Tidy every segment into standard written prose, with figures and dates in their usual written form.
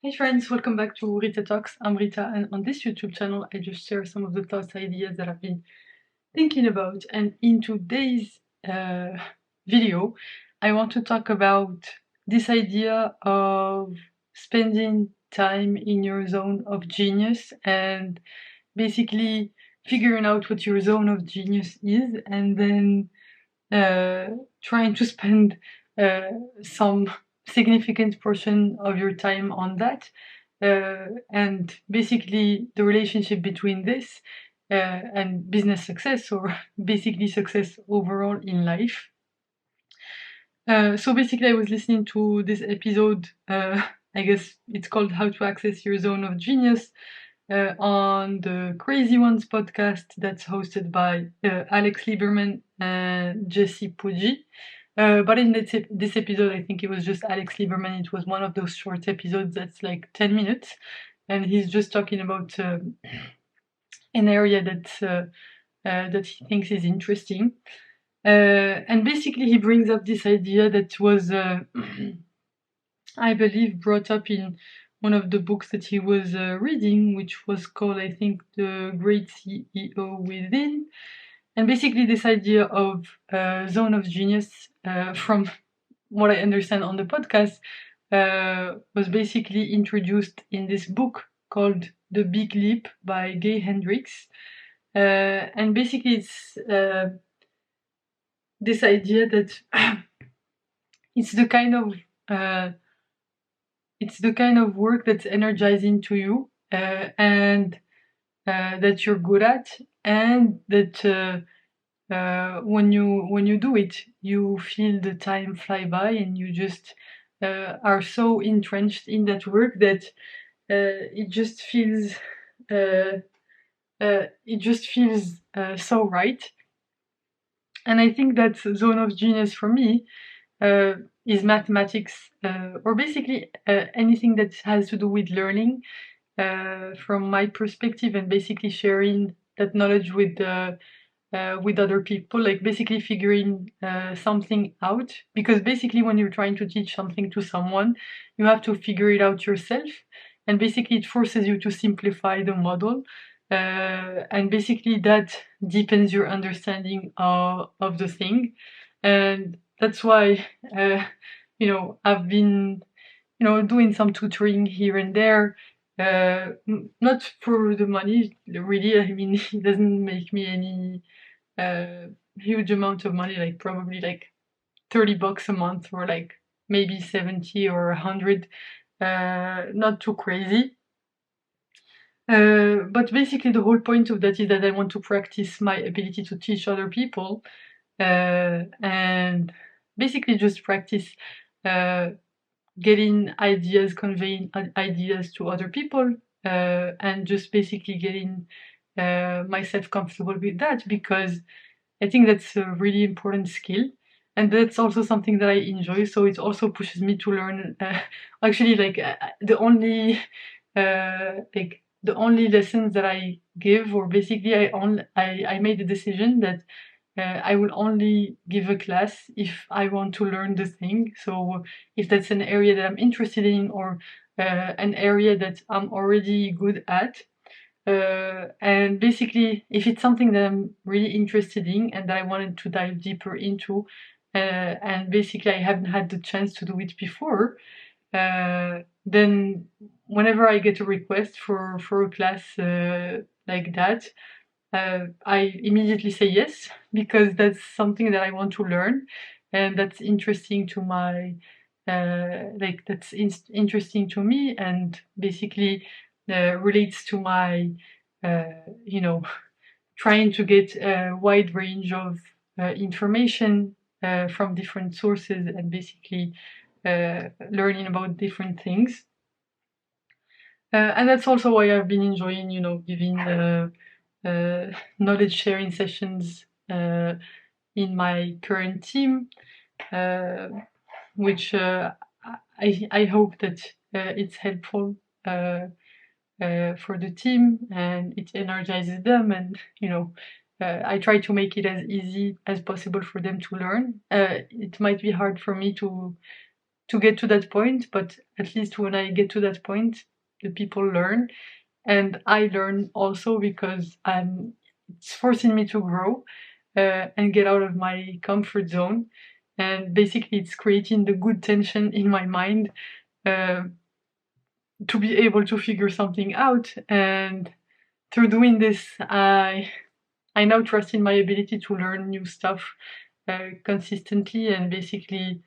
Hey friends, welcome back to Rita Talks. I'm Rita, and on this YouTube channel, I just share some of the thoughts, ideas that I've been thinking about. And in today's video, I want to talk about this idea of spending time in your zone of genius and basically figuring out what your zone of genius is, and then trying to spend some significant portion of your time on that, and basically the relationship between this and business success, or basically success overall in life. So basically I was listening to this episode, I guess it's called How to Access Your Zone of Genius, on the Crazy Ones podcast that's hosted by Alex Lieberman and Jesse Pujji. But in this episode, I think it was just Alex Lieberman. It was one of those short episodes that's like 10 minutes. And he's just talking about an area that he thinks is interesting. And basically, he brings up this idea that was, I believe, brought up in one of the books that he was reading, which was called, I think, The Great CEO Within. And basically, this idea of zone of genius, from what I understand on the podcast, was basically introduced in this book called The Big Leap by Gay Hendricks. And basically, it's this idea that it's the kind of work that's energizing to you, and that you're good at, and that when you do it, you feel the time fly by, and you just are so entrenched in that work that it just feels so right. And I think that zone of genius for me is mathematics, or basically anything that has to do with learning, from my perspective, and basically sharing that knowledge with other people, like basically figuring something out. Because basically, when you're trying to teach something to someone, you have to figure it out yourself, and basically, it forces you to simplify the model. And basically, that deepens your understanding of the thing. And that's why, I've been, doing some tutoring here and there, not for the money, really. I mean, it doesn't make me any huge amount of money, like probably like $30 a month, or like maybe 70 or 100, not too crazy. But basically, the whole point of that is that I want to practice my ability to teach other people, and basically just practice getting ideas, conveying ideas to other people, and just basically getting myself comfortable with that, because I think that's a really important skill. And that's also something that I enjoy. So it also pushes me to learn. Actually, like the only lessons that I give, or basically I made the decision that I will only give a class if I want to learn the thing. So if that's an area that I'm interested in, or an area that I'm already good at, and basically, if it's something that I'm really interested in and that I wanted to dive deeper into, and basically I haven't had the chance to do it before, then whenever I get a request for a class like that, I immediately say yes, because that's something that I want to learn, and that's interesting to my interesting to me, and basically relates to my uh, you know trying to get a wide range of information from different sources, and basically learning about different things. And that's also why I've been enjoying, giving knowledge sharing sessions in my current team, uh, which I hope that it's helpful for the team, and it energizes them, and I try to make it as easy as possible for them to learn. It might be hard for me to to get to that point, but at least when I get to that point, the people learn, and I learn also because it's forcing me to grow and get out of my comfort zone, and basically it's creating the good tension in my mind uh, to be able to figure something out. And through doing this, I now trust in my ability to learn new stuff consistently and basically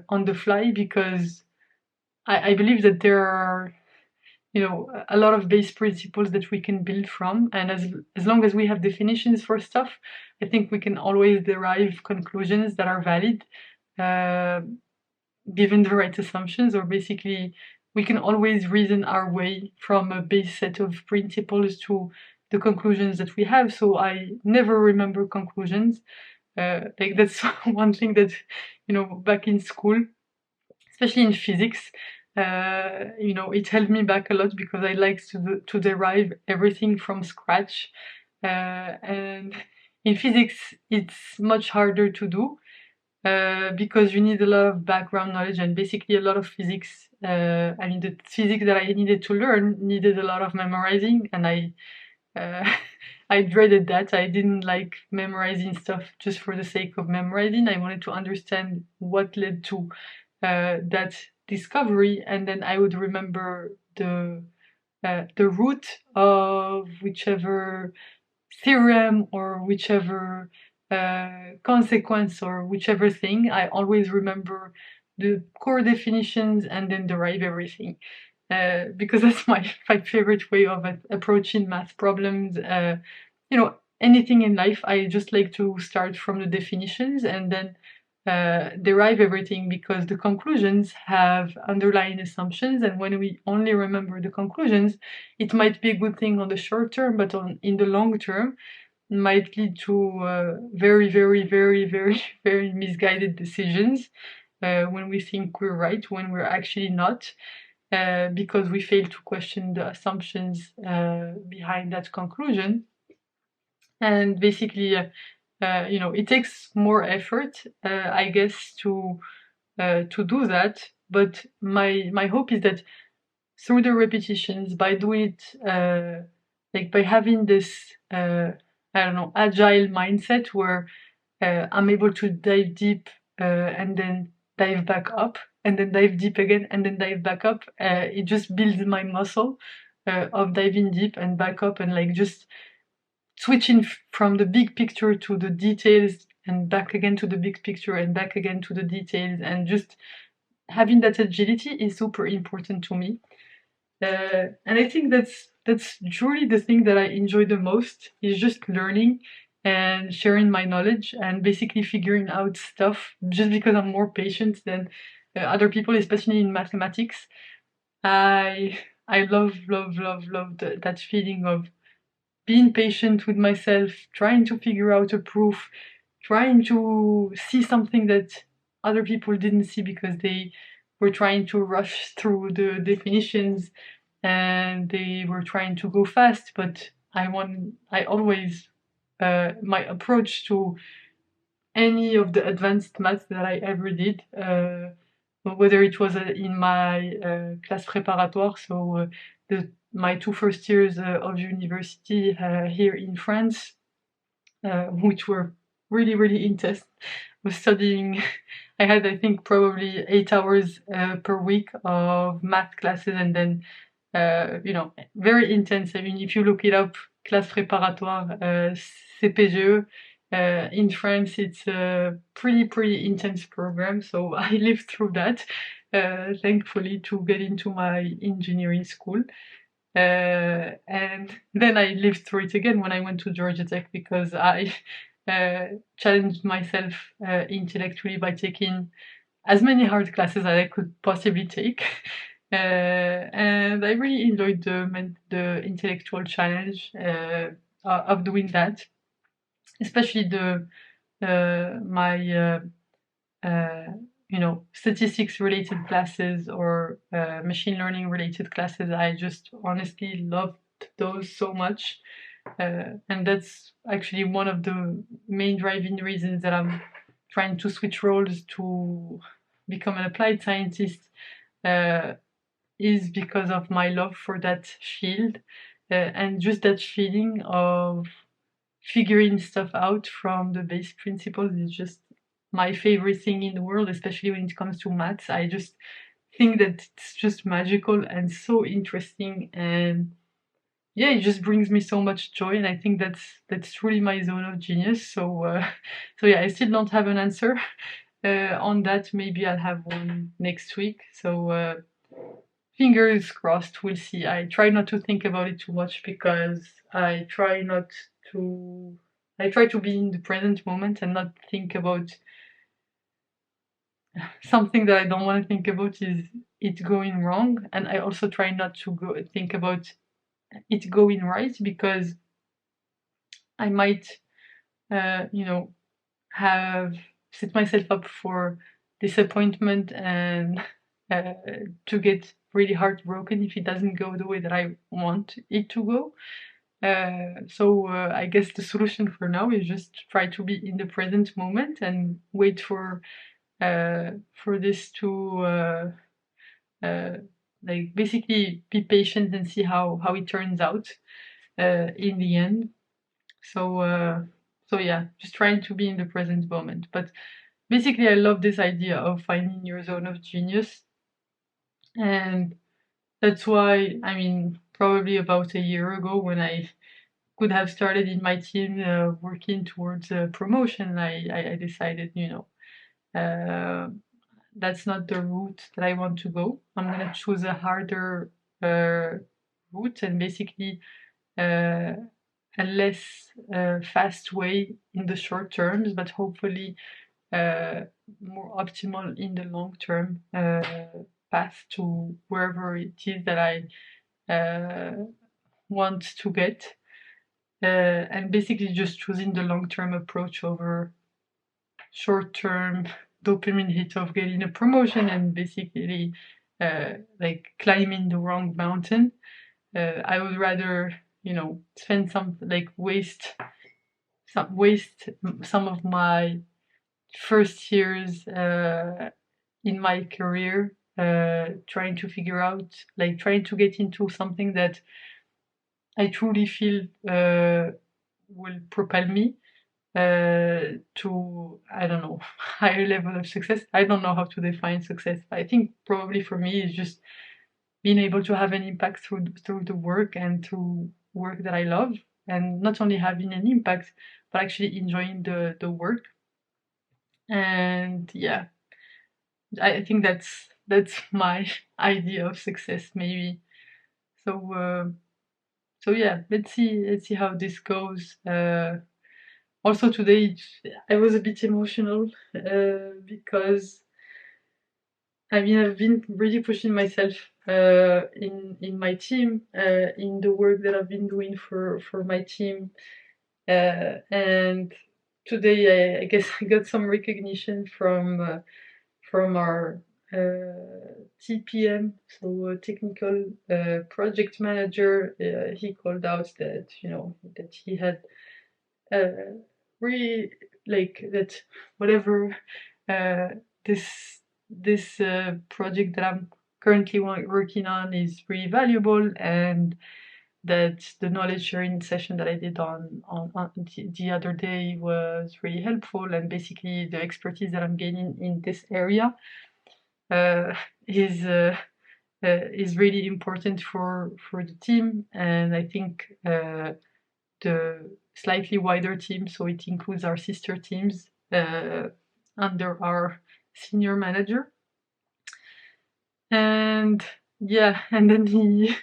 on the fly, because I believe that there are, you know, a lot of base principles that we can build from, and as long as we have definitions for stuff, I think we can always derive conclusions that are valid, uh, given the right assumptions, or basically we can always reason our way from a base set of principles to the conclusions that we have. So I never remember conclusions. Like that's one thing that, you know, back in school, especially in physics, you know, it held me back a lot because I like to derive everything from scratch. And in physics, it's much harder to do because you need a lot of background knowledge and basically a lot of physics. I mean, the physics that I needed to learn needed a lot of memorizing, and uh, I dreaded that. I didn't like memorizing stuff just for the sake of memorizing. I wanted to understand what led to that discovery, and then I would remember the root of whichever theorem or whichever consequence or whichever thing. I always remember the core definitions and then derive everything. Because that's my favorite way of approaching math problems. You know, anything in life, I just like to start from the definitions and then derive everything, because the conclusions have underlying assumptions, and when we only remember the conclusions, it might be a good thing on the short term, but in the long term might lead to very, very, very, very, very misguided decisions when we think we're right when we're actually not, because we fail to question the assumptions behind that conclusion. And basically, you know, it takes more effort, I guess, to do that. But my hope is that through the repetitions, by doing it, like by having this, I don't know, agile mindset where I'm able to dive deep and then dive back up, and then dive deep again, and then dive back up. It just builds my muscle of diving deep and back up, and like just switching from the big picture to the details and back again to the big picture and back again to the details, and just having that agility is super important to me. And I think that's truly the thing that I enjoy the most, is just learning and sharing my knowledge and basically figuring out stuff just because I'm more patient than other people, especially in mathematics. I love that feeling of being patient with myself, trying to figure out a proof, trying to see something that other people didn't see because they were trying to rush through the definitions and they were trying to go fast. But I always, my approach to any of the advanced maths that I ever did, whether it was in my class préparatoire, so my 2 first years of university here in France, which were really, really intense. I was studying, I had, I think, probably 8 hours per week of math classes, and then, you know, very intense. I mean, if you look it up, classe préparatoire, CPGE, in France, it's a pretty intense program. So I lived through that, thankfully, to get into my engineering school. And then I lived through it again when I went to Georgia Tech, because I challenged myself intellectually by taking as many hard classes as I could possibly take. And I really enjoyed the intellectual challenge of doing that, especially my you know, statistics related classes or machine learning related classes. I just honestly loved those so much. And that's actually one of the main driving reasons that I'm trying to switch roles to become an applied scientist is because of my love for that field, and just that feeling of figuring stuff out from the base principles is just my favorite thing in the world, especially when it comes to maths. I just think that it's just magical and so interesting, and yeah, it just brings me so much joy, and I think that's truly my zone of genius. So so yeah, I still don't have an answer on that. Maybe I'll have one next week. So fingers crossed, we'll see. I try not to think about it too much because I try not to. I try to be in the present moment and not think about something that I don't want to think about is it going wrong. And I also try not to think about it going right because I might, you know, have set myself up for disappointment and to get really heartbroken if it doesn't go the way that I want it to go. So I guess the solution for now is just try to be in the present moment and wait for this to like basically be patient and see how it turns out in the end. So yeah, just trying to be in the present moment. But basically, I love this idea of finding your zone of genius, and that's why, I mean, probably about a year ago when I could have started in my team working towards a promotion, I decided, uh, that's not the route that I want to go. I'm gonna choose a harder route and basically a less fast way in the short terms, but hopefully more optimal in the long term path to wherever it is that I want to get. And basically just choosing the long term approach over short term dopamine hit of getting a promotion and basically like climbing the wrong mountain. I would rather, spend some like waste some of my first years in my career trying to figure out, like trying to get into something that I truly feel will propel me to, I don't know, higher level of success. I don't know how to define success. I think probably for me is just being able to have an impact through the work and through work that I love, and not only having an impact but actually enjoying the work. And yeah, I think that's my idea of success maybe. So so yeah, let's see how this goes. Also today I was a bit emotional because I mean I've been really pushing myself in my team, in the work that I've been doing for my team, and today I guess I got some recognition from our TPM, so technical project manager. He called out that that he had really like that whatever uh, this project that I'm currently working on is really valuable, and that the knowledge sharing session that I did on the other day was really helpful, and basically the expertise that I'm gaining in this area uh, is uh, is really important for the team, and I think the slightly wider team, so it includes our sister teams under our senior manager. And yeah, and then he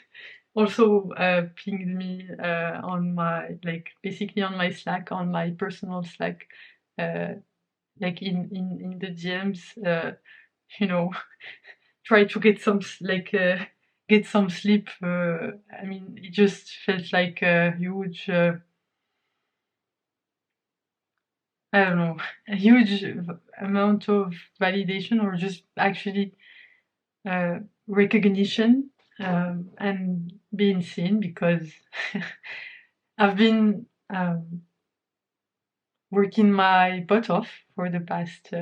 also pinged me on my, like basically on my Slack, on my personal Slack, uh, like in the DMs, you know, try to get some get some sleep. I mean, it just felt like a huge, I don't know, a huge amount of validation, or just actually uh, recognition, and being seen, because I've been working my butt off for the past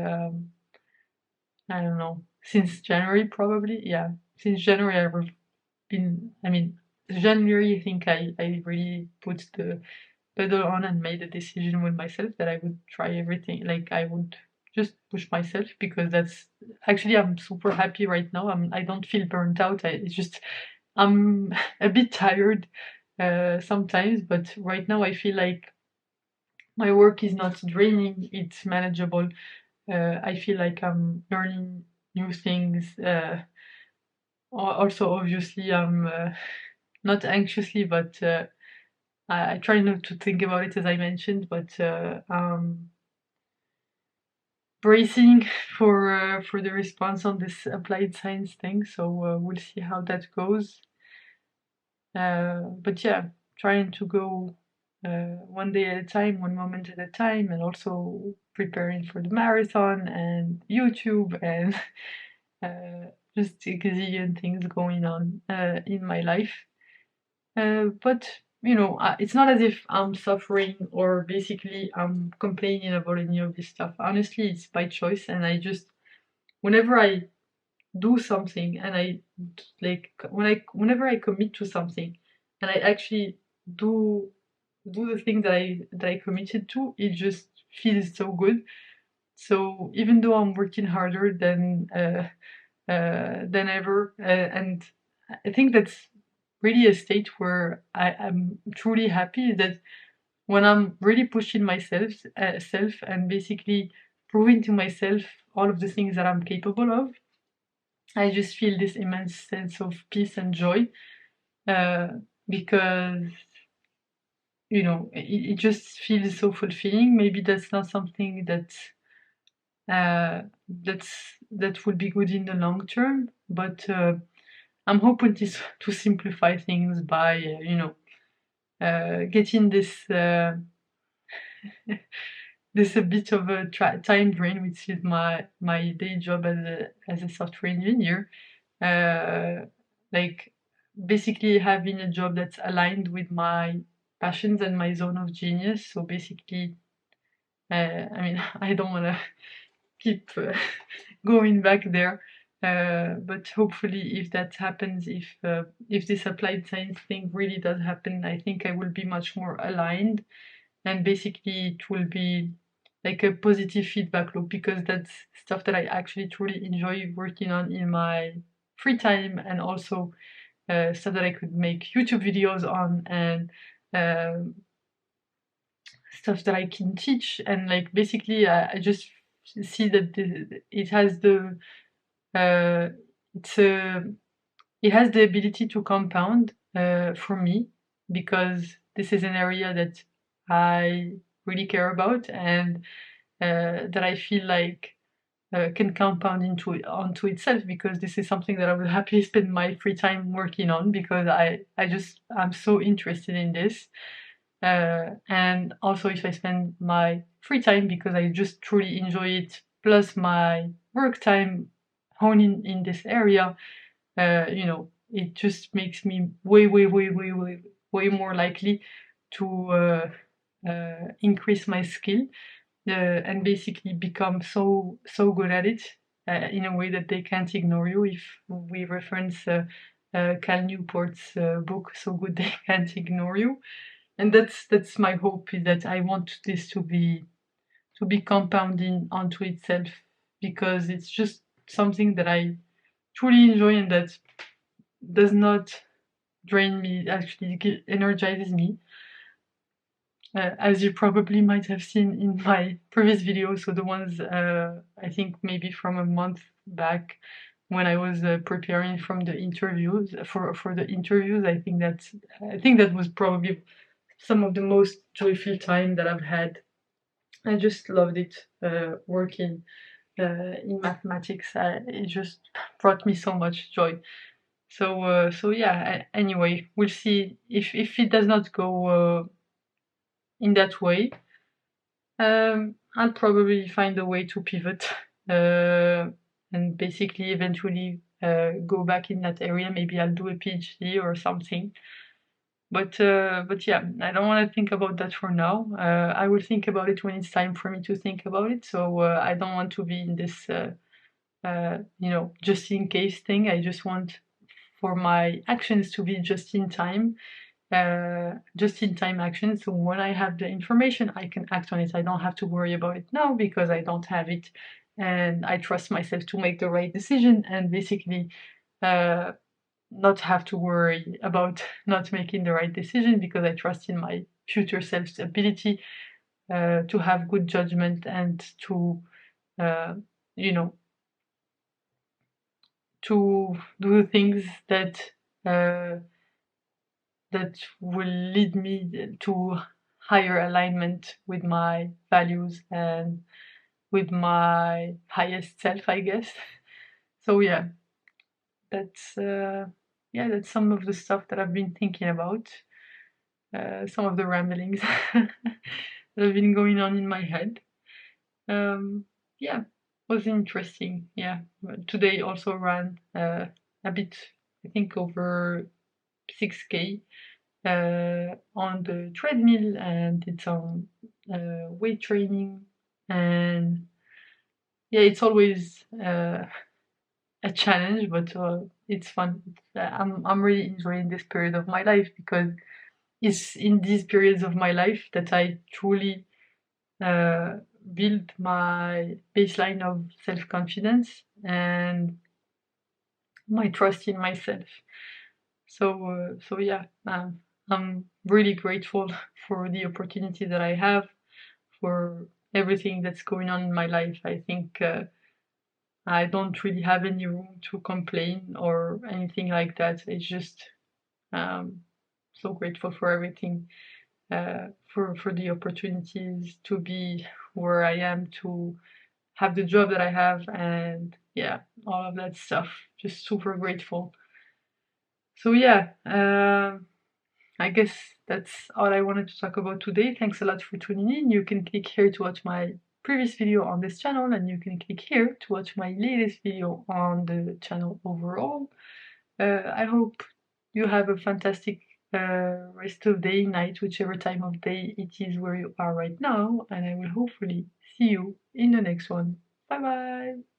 I don't know, since January probably. Yeah, since January I've been, I mean, January I think I really put the pedal on and made a decision with myself that I would try everything. Like I would just push myself because that's actually I'm super happy right now. I don't feel burnt out. It's just I'm a bit tired sometimes, but right now I feel like my work is not draining. It's manageable. I feel like I'm learning new things. Also, obviously, I'm not anxiously, but I try not to think about it as I mentioned, but bracing for the response on this applied science thing. So we'll see how that goes. But yeah, trying to go one day at a time, one moment at a time, and also preparing for the marathon and YouTube and just a gazillion things going on in my life. But you know, it's not as if I'm suffering or basically I'm complaining about any of this stuff. Honestly, it's by choice, and I just whenever I do something and I like whenever I commit to something and I actually do the thing that I committed to, it just feels so good. So even though I'm working harder than ever, and I think that's really a state where I'm truly happy that when I'm really pushing myself self and basically proving to myself all of the things that I'm capable of, I just feel this immense sense of peace and joy uh, because you know it just feels so fulfilling. Maybe that's not something that would be good in the long term, but I'm hoping to simplify things by getting this a bit of a time drain, which is my day job as a software engineer. Uh, like basically having a job that's aligned with my passions and my zone of genius. So basically, I mean, I don't want to keep going back there. But hopefully, if that happens, if this applied science thing really does happen, I think I will be much more aligned, and basically it will be like a positive feedback loop because that's stuff that I actually truly enjoy working on in my free time, and also so that I could make YouTube videos on and um stuff that I can teach. And like basically, I just see that it has uh, it's it has the ability to compound for me because this is an area that I really care about and that I feel like can compound onto itself, because this is something that I would happily spend my free time working on because I'm so interested in this. And also if I spend my free time because I just truly enjoy it, plus my work time honing in this area, it just makes me way more likely to increase my skill and basically become so good at it in a way that they can't ignore you. If we reference Cal Newport's book, "So Good They Can't Ignore You," and that's my hope, is that I want this to be compounding onto itself, because it's just something that I truly enjoy and that does not drain me, actually energizes me. As you probably might have seen in my previous videos, so the ones I think maybe from a month back when I was preparing from the interviews for the interviews, I think that was probably some of the most joyful time that I've had. I just loved it working in mathematics. It just brought me so much joy. So yeah. Anyway, we'll see if it does not go in that way. I'll probably find a way to pivot and basically eventually go back in that area. Maybe I'll do a PhD or something. But yeah, I don't want to think about that for now. I will think about it when it's time for me to think about it. So I don't want to be in this just in case thing. I just want for my actions to be just in time action. So when I have the information, I can act on it. I don't have to worry about it now because I don't have it, and I trust myself to make the right decision, and basically not have to worry about not making the right decision because I trust in my future self's ability to have good judgment and to uh, you know to do things uh, that will lead me to higher alignment with my values and with my highest self, I guess. So yeah, that's that's some of the stuff that I've been thinking about. Some of the ramblings that have been going on in my head. Um, yeah, was interesting. Yeah, today also ran a bit, I think over 6K on the treadmill and did some weight training. And yeah, it's always a challenge, but it's fun. I'm really enjoying this period of my life because it's in these periods of my life that I truly uh, build my baseline of self confidence and my trust in myself. So yeah, I'm really grateful for the opportunity that I have, for everything that's going on in my life. I think I don't really have any room to complain or anything like that. It's just um, so grateful for everything, for the opportunities to be where I am, to have the job that I have, and yeah, all of that stuff. Just super grateful. So yeah, I guess that's all I wanted to talk about today. Thanks a lot for tuning in. You can click here to watch my previous video on this channel, and you can click here to watch my latest video on the channel overall. I hope you have a fantastic rest of day, night, whichever time of day it is where you are right now, and I will hopefully see you in the next one. Bye bye!